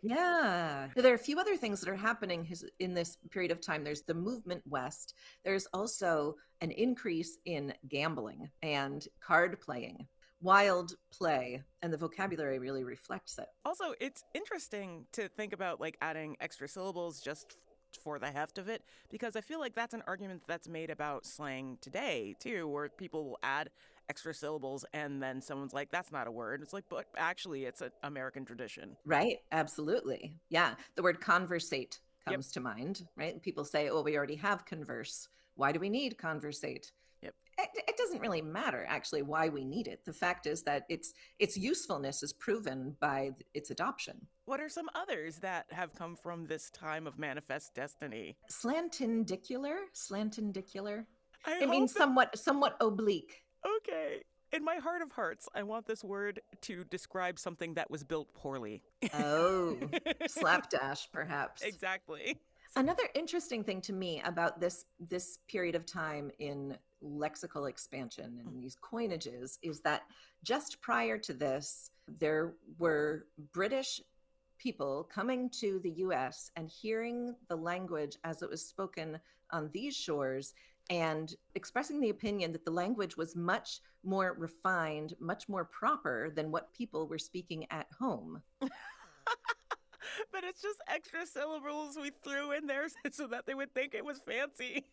Yeah. There are a few other things that are happening in this period of time. There's the movement west. There's also an increase in gambling and card playing, wild play, and the vocabulary really reflects it. Also, it's interesting to think about like adding extra syllables just for the heft of it, because I feel like that's an argument that's made about slang today too, where people will add extra syllables and then someone's like, that's not a word. It's like, but actually it's an American tradition. Right. Absolutely. Yeah. The word conversate comes to mind, right? People say, oh, we already have converse. Why do we need conversate? Yep. It doesn't really matter actually why we need it. The fact is that its usefulness is proven by its adoption. What are some others that have come from this time of manifest destiny? Slantindicular. It means somewhat oblique. Okay. In my heart of hearts, I want this word to describe something that was built poorly. Oh, slapdash, perhaps. Exactly. Another interesting thing to me about this period of time in lexical expansion and these coinages is that just prior to this, there were British people coming to the US and hearing the language as it was spoken on these shores and expressing the opinion that the language was much more refined, much more proper than what people were speaking at home. But it's just extra syllables we threw in there so that they would think it was fancy.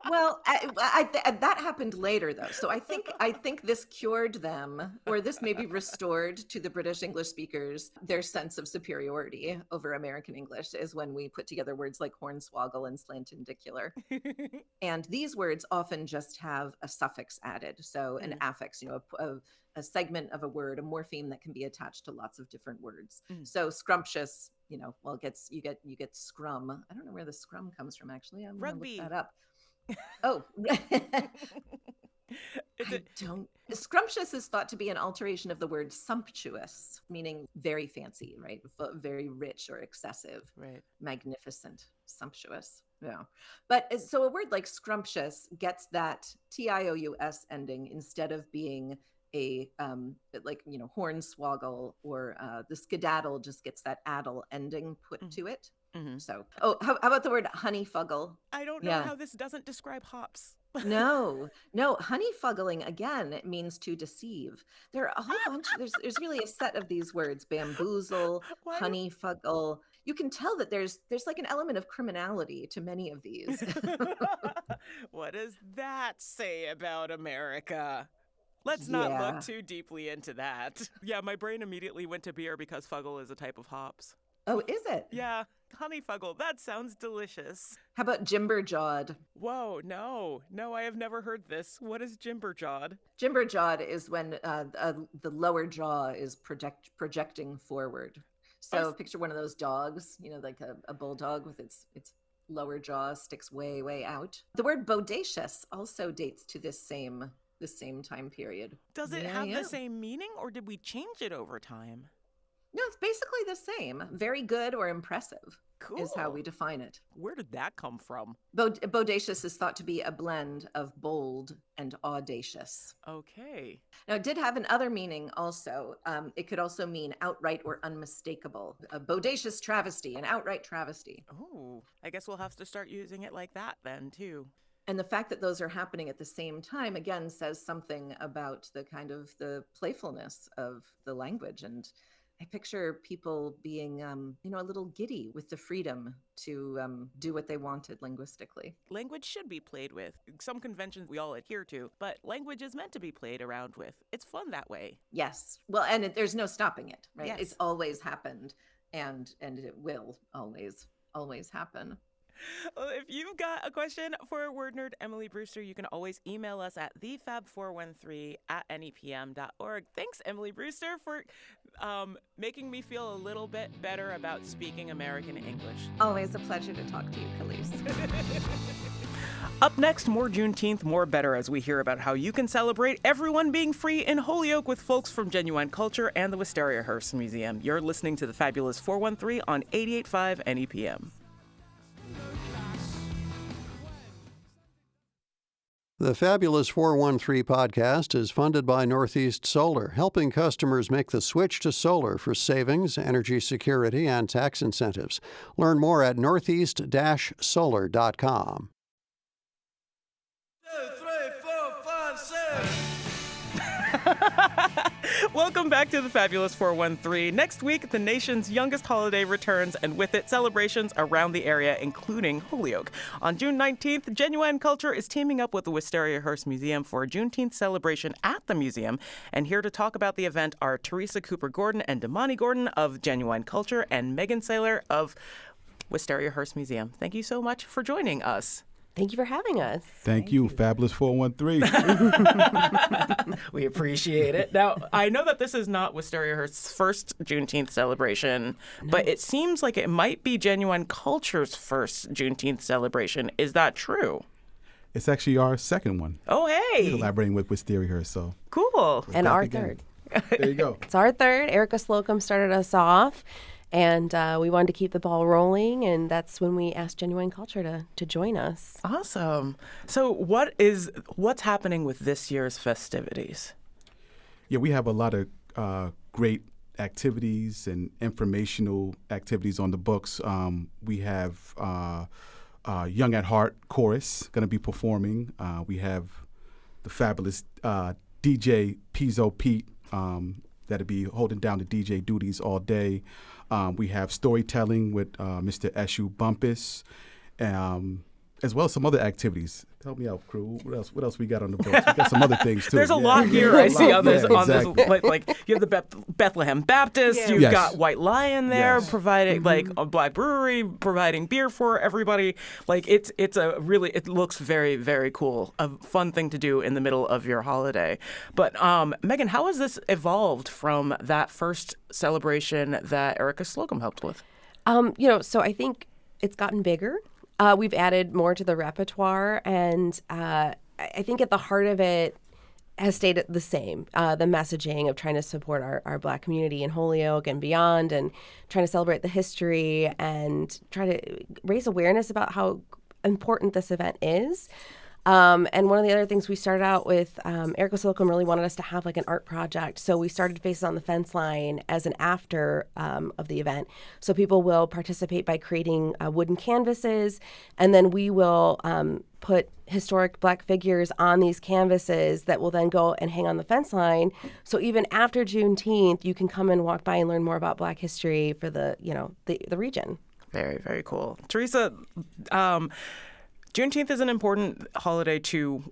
Well, that happened later, though. So I think this cured them, or this maybe restored to the British English speakers their sense of superiority over American English, is when we put together words like hornswoggle and slantindicular. And these words often just have a suffix added, so an affix, a segment of a word, a morpheme that can be attached to lots of different words. So scrumptious, you get scrum. I don't know where the scrum comes from, actually. I'm going to look that up. Oh, Scrumptious is thought to be an alteration of the word sumptuous, meaning very fancy, right? Very rich or excessive, right? Magnificent, sumptuous. Yeah. But so a word like scrumptious gets that TIOUS ending instead of being a hornswoggle, or the skedaddle just gets that addle ending put to it. Mm-hmm. So, how about the word honeyfuggle? I don't know how this doesn't describe hops. No, honeyfuggling, again, it means to deceive. There are a whole bunch. There's really a set of these words: bamboozle, honeyfuggle. You can tell that there's like an element of criminality to many of these. What does that say about America? Let's not look too deeply into that. Yeah, my brain immediately went to beer because fuggle is a type of hops. Oh, is it? Yeah, honeyfuggle. That sounds delicious. How about jimberjawed? Whoa, no, I have never heard this. What is jimberjawed? Jimberjawed is when the lower jaw is projecting forward. So picture one of those dogs, like a bulldog with its lower jaw sticks way, way out. The word bodacious also dates to the same time period. Does it have the same meaning, or did we change it over time? No, it's basically the same. Very good or impressive is how we define it. Where did that come from? Bodacious is thought to be a blend of bold and audacious. Okay. Now, it did have another meaning also. It could also mean outright or unmistakable. A bodacious travesty, an outright travesty. Oh, I guess we'll have to start using it like that then, too. And the fact that those are happening at the same time, again, says something about the kind of the playfulness of the language and I picture people being, a little giddy with the freedom to do what they wanted linguistically. Language should be played with. Some conventions we all adhere to, but language is meant to be played around with. It's fun that way. Yes. Well, and there's no stopping it, right? Yes. It's always happened, and it will always happen. Well, if you've got a question for a word nerd, Emily Brewster, you can always email us at thefab413@nepm.org. Thanks, Emily Brewster, for making me feel a little bit better about speaking American English. Always a pleasure to talk to you, Khalees. Up next, more Juneteenth, more better, as we hear about how you can celebrate everyone being free in Holyoke with folks from Genuine Culture and the Wisteria Hearst Museum. You're listening to the Fabulous 413 on 88.5 NEPM. The Fabulous 413 podcast is funded by Northeast Solar, helping customers make the switch to solar for savings, energy security, and tax incentives. Learn more at northeast-solar.com. 2, 3, 4, 5, 6. Welcome back to the Fabulous 413. Next week, the nation's youngest holiday returns, and with it, celebrations around the area, including Holyoke. On June 19th, Genuine Culture is teaming up with the Wisteria Hearst Museum for a Juneteenth celebration at the museum. And here to talk about the event are Teresa Cooper-Gordon and Damani Gordon of Genuine Culture and Megan Saylor of Wisteria Hearst Museum. Thank you so much for joining us. Thank you for having us. Thank you, Fabulous 413. We appreciate it. Now, I know that this is not Wisteria Hearst's first Juneteenth celebration, but it seems like it might be Genuine Culture's first Juneteenth celebration. Is that true? It's actually our second one. Oh, hey. Collaborating with Wisteria Hearst, so. Cool. And our again. third. There you go. It's our third. Erica Slocum started us off, and we wanted to keep the ball rolling, and that's when we asked Genuine Culture to join us. Awesome. So what's happening with this year's festivities? Yeah, we have a lot of great activities and informational activities on the books. We have Young at Heart Chorus going to be performing. We have the fabulous DJ Pizzo Pete that'll be holding down the DJ duties all day. We have storytelling with Mr. Eshu Bumpus, as well as some other activities. Help me out, crew. What else we got on the books? We got some other things too. There's a lot here I see on this. Exactly. Like you have the Bethlehem Baptist. You've Yes. got White Lion there providing like Mm-hmm. a Black Brewery providing beer for everybody. Like it looks very, very cool. A fun thing to do in the middle of your holiday. But Megan, how has this evolved from that first celebration that Erica Slocum helped with? So I think it's gotten bigger. We've added more to the repertoire, and I think at the heart of it has stayed the same. The messaging of trying to support our Black community in Holyoke and beyond, and trying to celebrate the history and try to raise awareness about how important this event is. And one of the other things we started out with, Erica Slocum really wanted us to have like an art project. So we started Faces on the Fence Line as an after of the event. So people will participate by creating wooden canvases, and then we will put historic Black figures on these canvases that will then go and hang on the fence line. So even after Juneteenth, you can come and walk by and learn more about Black history for the region. Very, very cool. Teresa, Juneteenth is an important holiday to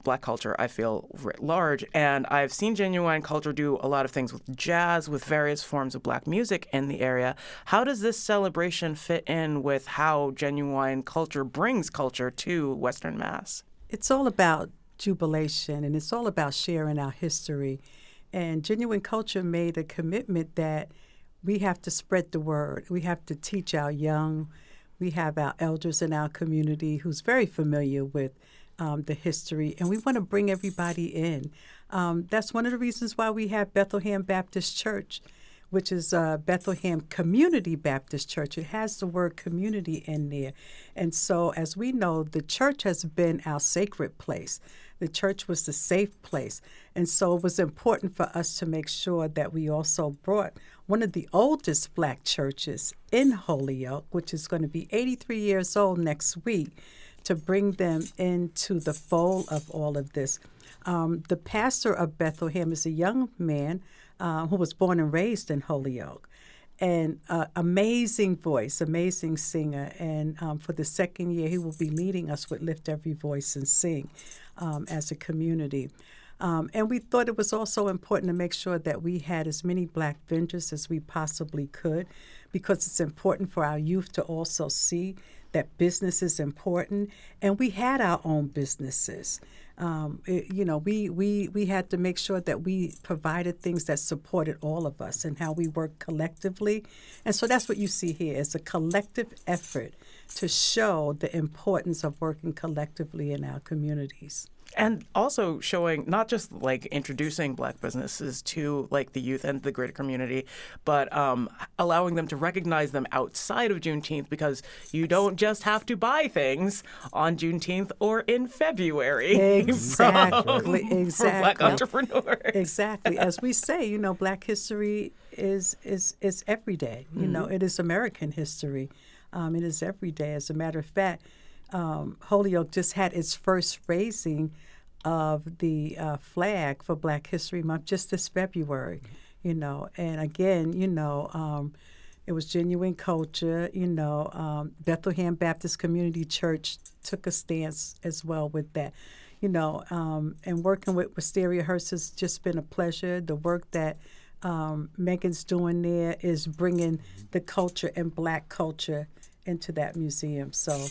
Black culture, I feel, writ large. And I've seen Genuine Culture do a lot of things with jazz, with various forms of Black music in the area. How does this celebration fit in with how Genuine Culture brings culture to Western Mass? It's all about jubilation, and it's all about sharing our history. And Genuine Culture made a commitment that we have to spread the word. We have to teach our young. We have our elders in our community who's very familiar with the history, and we want to bring everybody in. That's one of the reasons why we have Bethlehem Baptist Church, which is Bethlehem Community Baptist Church. It has the word community in there. And so, as we know, the church has been our sacred place. The church was the safe place. And so it was important for us to make sure that we also brought one of the oldest Black churches in Holyoke, which is going to be 83 years old next week, to bring them into the fold of all of this. The pastor of Bethlehem is a young man who was born and raised in Holyoke. And amazing voice, amazing singer. And for the second year, he will be leading us with Lift Every Voice and Sing as a community. And we thought it was also important to make sure that we had as many Black vendors as we possibly could, because it's important for our youth to also see that business is important. And we had our own businesses. We had to make sure that we provided things that supported all of us and how we work collectively. And so that's what you see here is a collective effort to show the importance of working collectively in our communities. And also showing not just like introducing Black businesses to like the youth and the greater community, but allowing them to recognize them outside of Juneteenth, because you don't just have to buy things on Juneteenth or in February Exactly. from Black entrepreneurs. Exactly. As we say, Black history is every day. It is American history. It is every day. As a matter of fact, Holyoke just had its first raising of the flag for Black History Month just this February, and again, it was genuine culture, Bethlehem Baptist Community Church took a stance as well with that, and working with Wisteria Hearst has just been a pleasure. The work that Megan's doing there is bringing the culture and Black culture into that museum. So,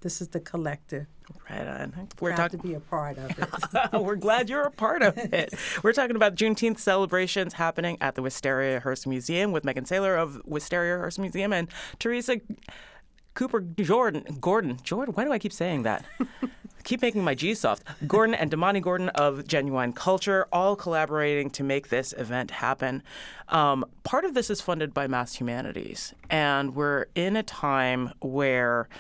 this is the collective. Right on. We're proud to be a part of it. We're glad you're a part of it. We're talking about Juneteenth celebrations happening at the Wisteria Hearst Museum with Megan Saylor of Wisteria Hearst Museum and Teresa Gordon. Why do I keep saying that? Keep making my G soft. Gordon and Damani Gordon of Genuine Culture, all collaborating to make this event happen. Part of this is funded by Mass Humanities, and we're in a time where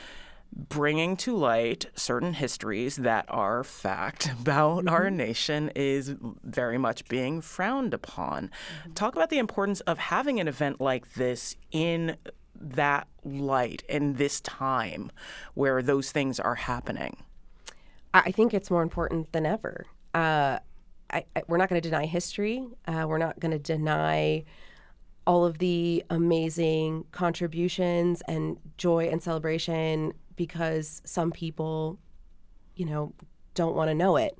bringing to light certain histories that are fact about our nation is very much being frowned upon. Talk about the importance of having an event like this in that light, in this time where those things are happening. I think it's more important than ever. We're not going to deny history. We're not going to deny all of the amazing contributions and joy and celebration because some people, don't want to know it.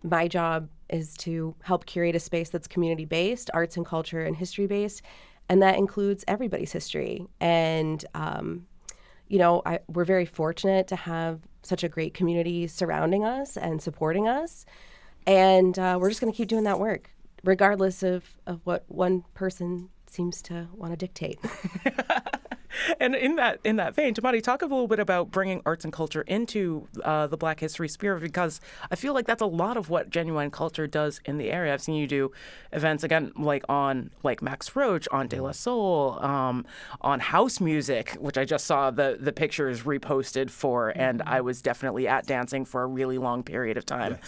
My job is to help curate a space that's community-based, arts and culture and history-based, and that includes everybody's history. And, we're very fortunate to have such a great community surrounding us and supporting us. And we're just going to keep doing that work, regardless of what one person seems to want to dictate. And in that vein, Damani, talk a little bit about bringing arts and culture into the Black history sphere, because I feel like that's a lot of what Genuine Culture does in the area. I've seen you do events, again, on Max Roach, on De La Soul, on house music, which I just saw the pictures reposted for, and I was definitely at dancing for a really long period of time.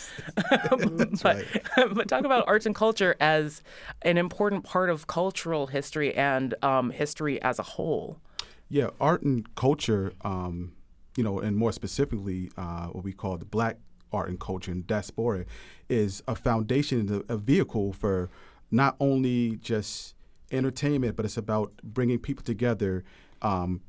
Yes. But talk about arts and culture as an important part of cultural history and history as a whole. Yeah, art and culture, and more specifically, what we call the Black art and culture and diaspora, is a foundation, a vehicle for not only just entertainment, but it's about bringing people together,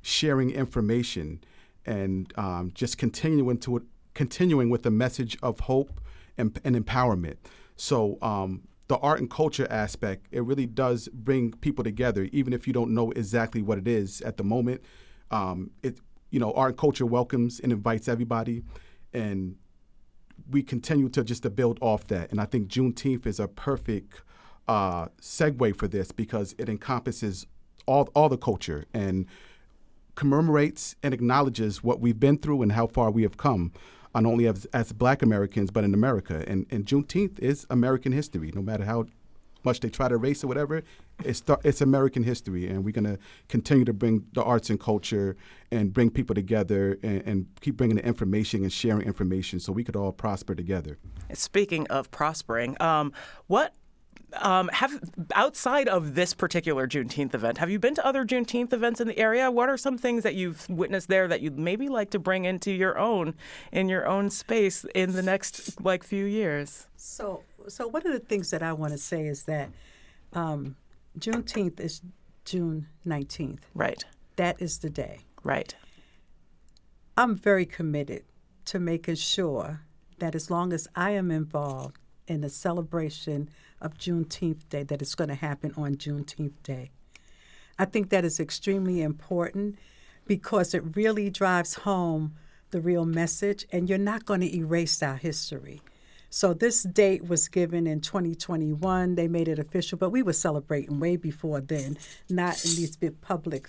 sharing information, and just continuing with the message of hope and empowerment. So the art and culture aspect, it really does bring people together, even if you don't know exactly what it is at the moment. Art and culture welcomes and invites everybody, and we continue to build off that. And I think Juneteenth is a perfect segue for this, because it encompasses all the culture and commemorates and acknowledges what we've been through and how far we have come. Not only as Black Americans, but in America. And Juneteenth is American history. No matter how much they try to erase it, whatever, it's American history. And we're going to continue to bring the arts and culture and bring people together and keep bringing the information and sharing information so we could all prosper together. Speaking of prospering, what have outside of this particular Juneteenth event, have you been to other Juneteenth events in the area? What are some things that you've witnessed there that you'd maybe like to bring into your own space in the next few years? So one of the things that I want to say is that Juneteenth is June 19th. Right. That is the day. Right. I'm very committed to making sure that as long as I am involved in the celebration of Juneteenth Day, that it's going to happen on Juneteenth Day. I think that is extremely important because it really drives home the real message, and you're not going to erase our history. So this date was given in 2021. They made it official, but we were celebrating way before then, not in these big public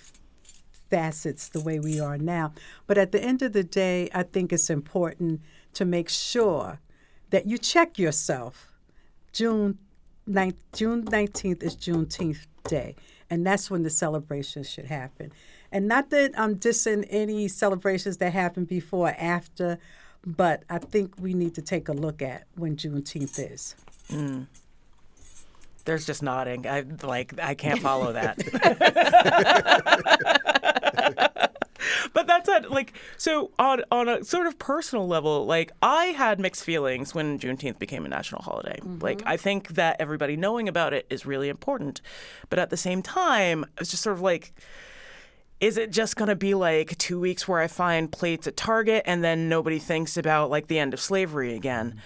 facets the way we are now. But at the end of the day, I think it's important to make sure that you check yourself. June 19th is Juneteenth Day, and that's when the celebration should happen. And not that I'm dissing any celebrations that happened before or after, but I think we need to take a look at when Juneteenth is. There's just nodding. I can't follow that. But that's it. So on a sort of personal level, I had mixed feelings when Juneteenth became a national holiday. Mm-hmm. I think that everybody knowing about it is really important. But at the same time, it's just sort of is it just going to be 2 weeks where I find plates at Target and then nobody thinks about the end of slavery again?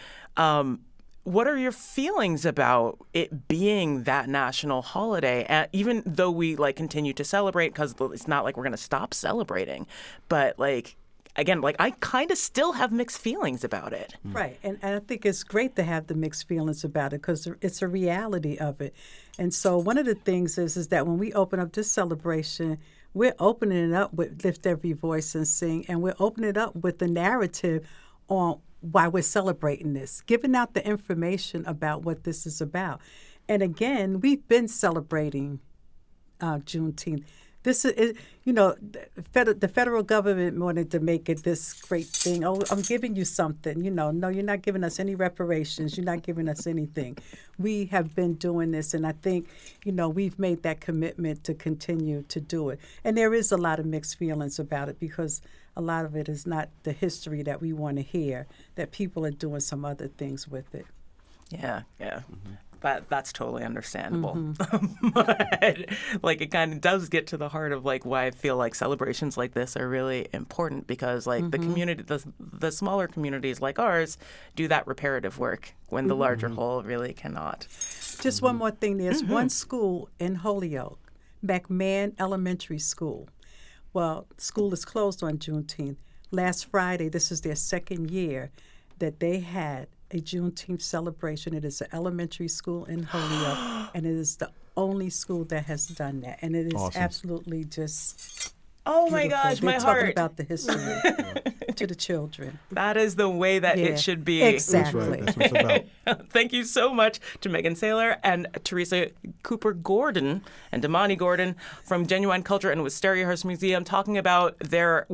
What are your feelings about it being that national holiday? Even though we continue to celebrate, because it's not like we're going to stop celebrating, but again, I kind of still have mixed feelings about it. Right, and I think it's great to have the mixed feelings about it because it's a reality of it. And so one of the things is that when we open up this celebration, we're opening it up with Lift Every Voice and Sing, and we're opening it up with the narrative on why we're celebrating this, giving out the information about what this is about. And again, we've been celebrating Juneteenth. This is, the federal government wanted to make it this great thing. Oh, I'm giving you something. No, you're not giving us any reparations. You're not giving us anything. We have been doing this, and I think, we've made that commitment to continue to do it. And there is a lot of mixed feelings about it because a lot of it is not the history that we want to hear, that people are doing some other things with it. Yeah. Mm-hmm. That's totally understandable. Mm-hmm. But it kind of does get to the heart of why I feel celebrations like this are really important because mm-hmm. the community, the smaller communities like ours do that reparative work when the larger whole really cannot. Just one more thing. There's one school in Holyoke, McMahon Elementary School. Well, school is closed on Juneteenth. Last Friday, this is their second year that they had a Juneteenth celebration. It is an elementary school in Holyoke, and it is the only school that has done that. And it is awesome. Absolutely just oh my gosh, They're my talking heart. about the history to the children. That is the way that it should be. Exactly. That's what it's about. Thank you so much to Megan Saylor and Teresa Cooper Gordon and Damani Gordon from Genuine Culture and Wisteria Hearst Museum talking about their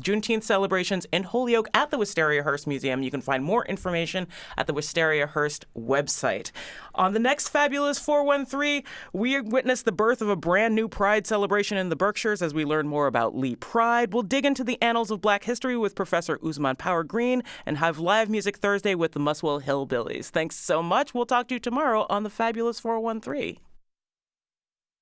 Juneteenth celebrations in Holyoke at the Wisteria Hearst Museum. You can find more information at the Wisteria Hearst website. On the next Fabulous 413, we witness the birth of a brand new Pride celebration in the Berkshires as we learn more about Lee Pride. We'll dig into the annals of Black history with Professor Usman Power Green and have live music Thursday with the Muswell Hillbillies. Thanks so much. We'll talk to you tomorrow on the Fabulous 413.